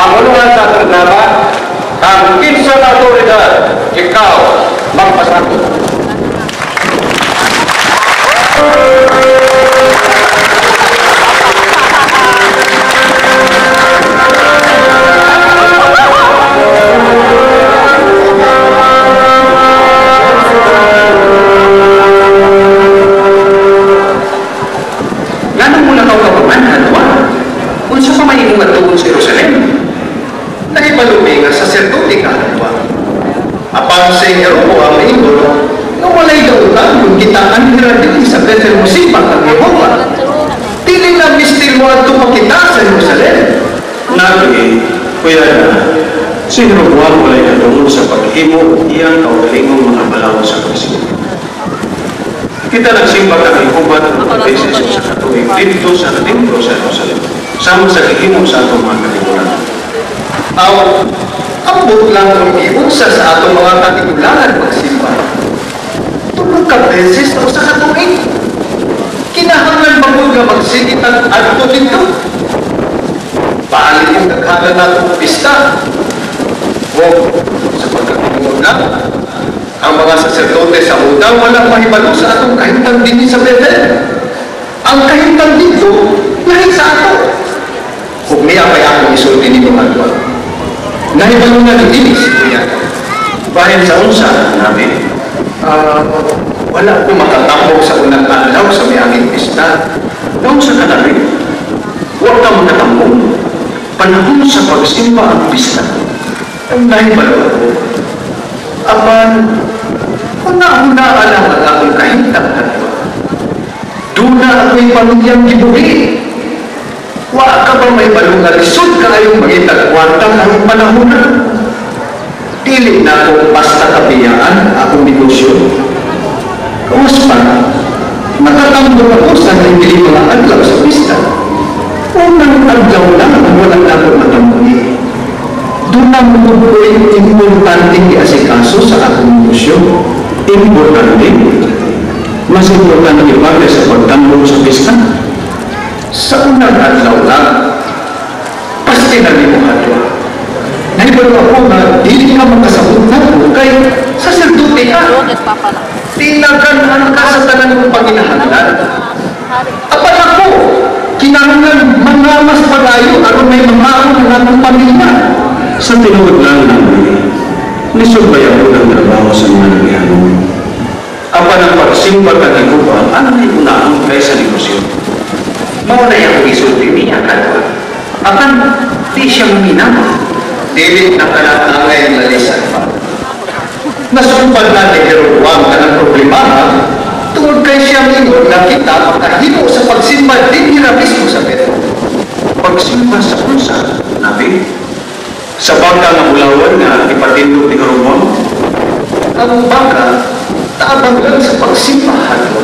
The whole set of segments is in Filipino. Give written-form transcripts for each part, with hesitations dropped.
Ang unuhan sa programa, ang kinsa na otoridad, ikaw, magpasakot. Ganun mo na kau kapaman, Hadwa? Kung sa pamayin mo matubong sa Jerusalem, nahibalumi nga sa serdote ka, Hadwa. Apang sa ingero mo ang maingolo, nga walay dautan kung kita ang hiradili sa Bethel Musibang ang Yehova. Dili na mistil mo at tumakita sa Jerusalem. Nabi, kuya na, si Jeroboam walay katungod sa paghimo iyang kaugalingong mga balaw sa Kristo. Kita nagsimba kami hubat ng beses sa katuwing dito sa templo sa Jerusalem. Sama sa hihimo sa atong mga katigulan. Ambot lang kung iusa sa atong mga katigulangan magsimba. Tulog ka beses o sa katuwing. Kinahanglan magod nga magsigit ang adto dito. Paalit yung naghalan natong pista. O sa pagkakimunod lang, ang mga saserdote sa udang walang mahibalo sa atong kahintang din sa Bethel. Ang kahintang dito, lahi sa ato. Kung niya kay akong isulti ni Hadwa, nahibalo na din si Kuya. Bayan sa unsa, Nabi, Wala ko makatambok sa unang adlaw sa may aming pista. noon sa kanabi, huwag ka magkatambong. Panahon sa pagsimba ang pista. Ang nahibalo ako. Aman, kung naunaan lang ang akong kahintang Hadwa, doon na ako'y panulyang gibuhi. Wa ka ba may balong nga lisod ka ayong magitagwantang ang panahon na? Dili na akong basta kabiyaan akong negosyo. Kawas pa, nakatambong ako sa hindi mga adlaw sa pista. Unang adlaw lang ang walang ako matambungi. Doon na mo ko yung importanteng iasikaso sa akong negosyo. Importante, mas importante ipagay sa pagtambong sa pista. Sa unang adlaw lang, pasti na ni mo Hadwa. Nahibalo ako na dili ka magkasabutan mo kay saserdote ka. Tinaganahan ka sa tanan ng panginahanlan. Apan ako, kinahanglan mangamas pag-ayo aron may mamaon ng atong pamilya. Sa tinuod lang namin, nisubay ako ng trabaho sa mga nagyanon. Apan ang pagsimba ka ni Kuba, ano na iunahon kayo sa negosyo? Mauna yung isulti niya, Hadwa. Apan, di siya minama. Dili na kalatangay lalisan pa. Nasumpad na ni Jeroboam ka ng problema, tungod kay siya mingon na kita makahimo sa pagsimba din nila mismo sa Bethel. Pagsimba sa unsa, Nabi, sa bangka ng ulawan nga ipatindog ni Jeroboam, Ang baka, taabang lang sa pagsimba, Hadwa.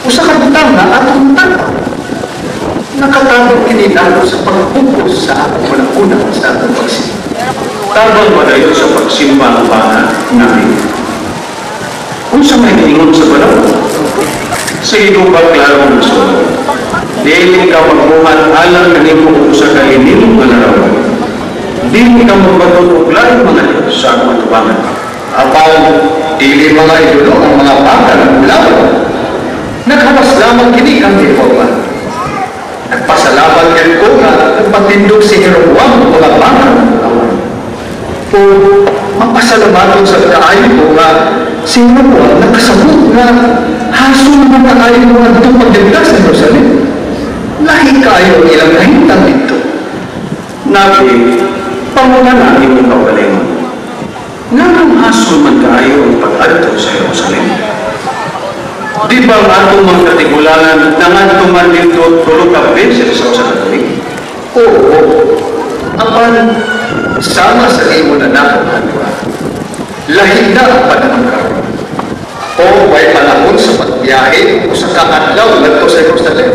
Usa ka butang na atong tanaw. Nakatabang kininalo sa pagpupos sa atong unang-unang sa atong pagsimba. tabang madayon sa pagsimba ng bangka, Nabi. Kung sa may ingon sa balaw, sa higubat klaro ng solo, dili ka magbuhat alang kanimo sa kalinimong kalarawan. Dili ka magbatot og laing mga Diyos sa akong atubangan. Apaw, dili mga idolo ang mga baka ng ulaw. Naghawas lamang kini ang reforma. Nagpasalamat yan ko na nagpatindog si Jeroboam ng mga baka ng ulaw. O mapasalamaton sa kaayo ko nga si Jeroboam nakasabot na hasun ng kaayo mga itong pagdagdag sa Jerusalem. Lahi kaayo ilang kahintang dito. Nabi, pangunan natin yung kaugalingon. Nga nang hason man kaayo ang pag-adto sa Jerusalem. Di ba ang atong mga katigulanan na nga tuman dito tulog ka beses sa usa ka tuig? Oo. Apan, sama sa imo na Hadwa. Lahig na ang panahon karon. O may panahon sa pagbiyahe o sa kakadlaw ngadto sa Jerusalem.